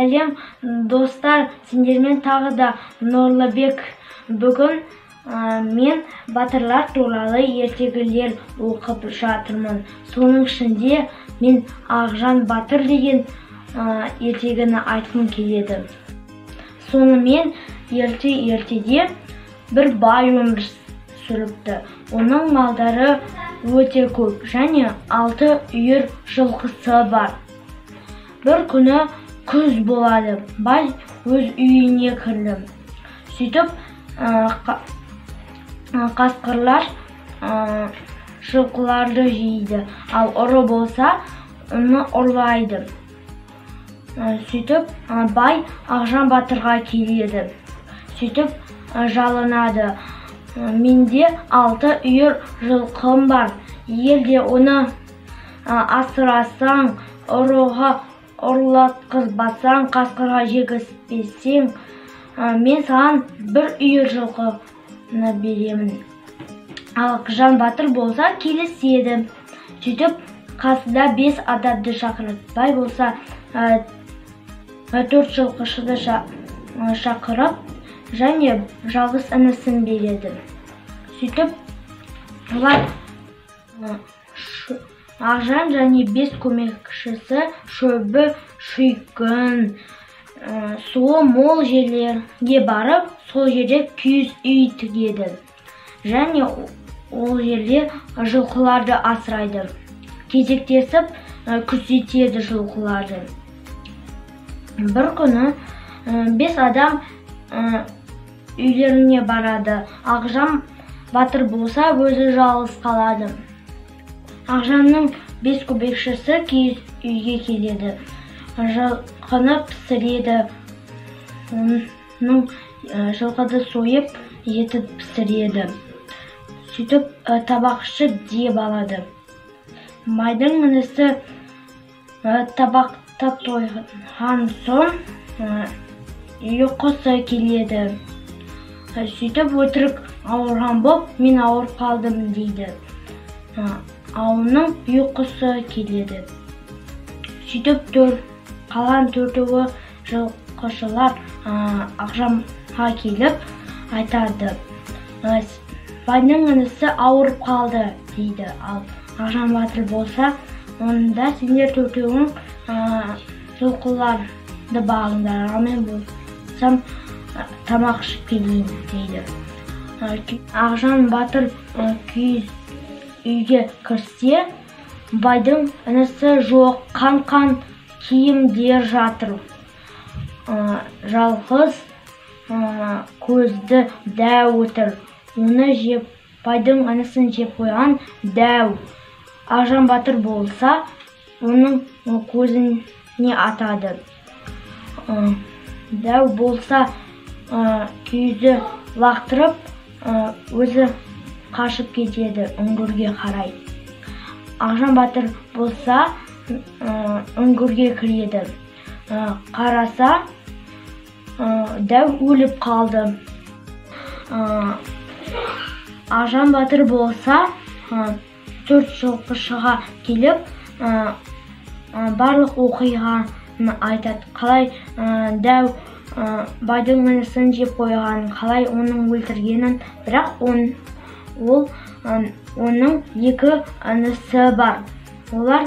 Сәлем достар, сендермен тағы да Нұрлыбек. Бүгін мен батырлар туралы ертегілер оқып жатырмын. Соның ішінде мен Ақжан Батыр деген ертегіні айтқым келеді. Сонымен ертеде бір бай өмір сүріпті. Оның малдары өте көп және 6 үйір жылқысы бар. Бір күні күз болады. Бай өз үйіне кірді. Сөйтіп қасқырлар жылқыларды жейді, ал ұры болса оны ұрлайды. Сөйтіп бай Ақжан Батырға келеді. Сөйтіп жалынады. Менде 6 үйір жылқым бар. Егер оны асырасаң, ұрыға ұрлатқызбасаң, қасқырға жегізбесең, мен саған 1 үйір жылқыны беремін. Ақжан Батыр болса келіседі. Сөйтіп қасында 5 адамды шақырады. Бай болса 4 жылқышыды шақырып және жалғыз інісін береді. Сөйтіп олар Ақжан және 5 көмекшісі шөбі, шүйкін, суы мол жерлерге барып, сол жерде киіз үй тігеді. Және ол жерде жылқыларды асырайды. Кезектесіп күзетеді жылқыларды. Бір күні 5 адам үйлеріне барады. Ақжан Батыр болса өзі жалғыз қалады. Ақжанның 5 көмекшісі киіз үйге келеді. Жылқыны пісіреді. Оның жылқыды сойып, етіп пісіреді. Сөйтіп табақшы деп алады. Байдың інісі табақтап тойған соң ұйқысы келеді. Сөйтіп өтірік ауырған боп, мен ауырып қалдым дейді. Ауының ұйқысы келеді. Сөйтіп қалған 4-і жылқышылар Ақжанға келіп айтады. Байдың інісі ауырып қалды дейді. Ал Ақжан Батыр болса, онда сендер 4-ің жылқыларды бағыңдар, ал мен болсам тамақ ішіп келейін дейді. Ақжан Батыр киіз үйге кірсе, байдың інісі жоқ, қан киімдер жатыр. Жалғыз көзді дәу отыр. Оны жеп, байдың інісін жеп қойған дәу. Ақжан Батыр болса, оның көзіне атады. Дәу болса, киізді лақтырып, өзі қашып кетеді үңгірге қарай. Ақжан Батыр болса, үңгірге кіреді. Қараса, дәу өліп қалды. Ақжан Батыр болса, 4 жылқышыға келіп, барлық оқиғаны айтады. Қалай дәу байдың інісін жеп қойғанын, қалай оның өлтіргенін, бірақ оның 2 інісі бар. Олар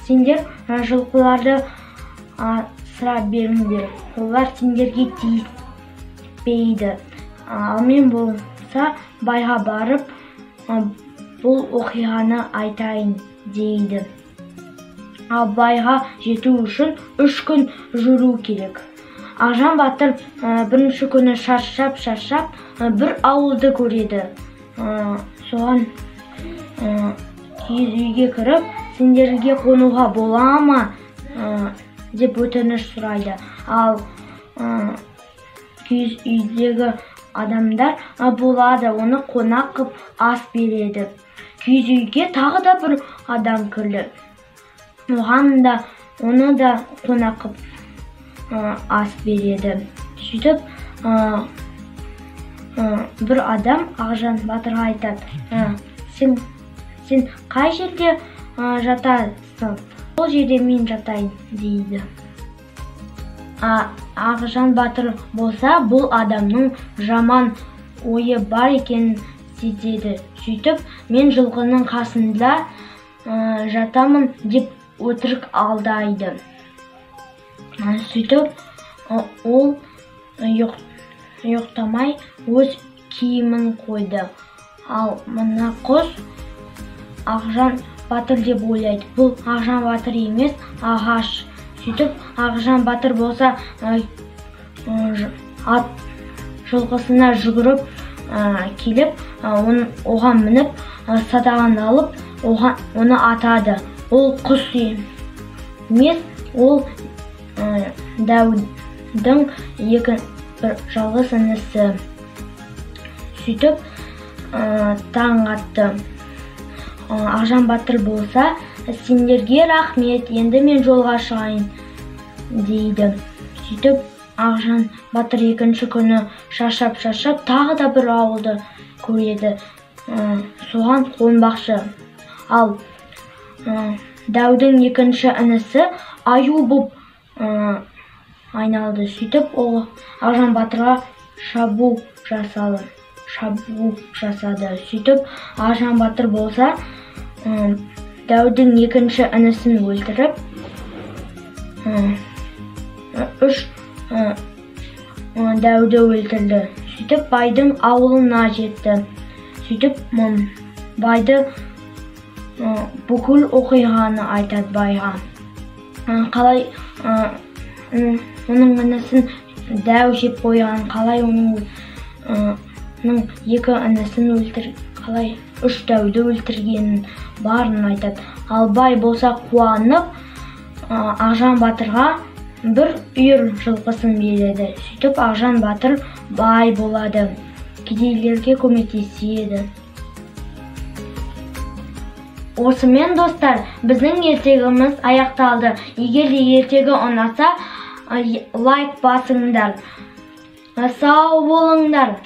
сендер жылқыларды асыра беріңдер. Олар сендерге тиіспейді. Ал мен болса байға барып, бұл оқиғаны айтайын дейді. Ал байға жету үшін 3 күн жүру керек. Ақжан Батыр бірінші күні шаршап, бір ауылды көреді. Соған киіз үйге кіріп, сендерге қонуға бола ма? Деп өтініш сұрайды. Ал киіз үйдегі адамдар болады, оны қонақ қып ас береді. Киіз үйге тағы да бір адам кірді. Оны да қонақ қып ас береді. Сөйтіп бір адам Ақжан Батырға айтады. Сен қай жерде жатасың? Ол жерде мен жатайын дейді. Ақжан батыр болса, бұл адамның жаман ойы бар екенін сезеді. Сөйтіп, мен жылқының қасында жатамын деп өтірік алдайды. Сөйтіп, ол ұйықтамай өз киімін қойды. Ал мына құс Ақжан батыр деп ойлайды. Бұл Ақжан батыр емес, ағаш. Сөйтіп, Ақжан батыр болса, ат жылқысына жүгіріп келіп, оған мініп, садағын алып, оны атады. Ол құс емес, ол Дәудің жалғыз інісі. Сөйтіп, таң атты. Ақжан батыр болса, сендерге рахмет, енді мен жолға шығайын дейді. Сөйтіп, Ақжан батыр екінші күні шаршап, тағы да бір ауылды көреді. Соған қонбақшы. Ал Дәудің екінші інісі аю боп айналды. Сөйтіп, ол Ақжан батырға шабуыл жасады. Сөйтіп, Ақжан батыр болса, Дәудің екінші інісін өлтіріп, үш Дәуді өлтірді. Сөйтіп, байдың ауылына жетті. Сөйтіп, байды бүкіл оқиғаны айтады байға. Қалай оның інісін Дәу жеп қойған, қалай оның екі інісін қалай үш Дәуді өлтіргенін барын айтады. Ал бай болса қуанып, Ақжан батырға бір үйір жылқысын береді. Сөйтіп, Ақжан батыр бай болады, кедейлерге көмектеседі. Осымен достар, біздің ертегіміз аяқталды. Егер де ертегі ұнаса, лайк басыңдар. Сау болыңдар.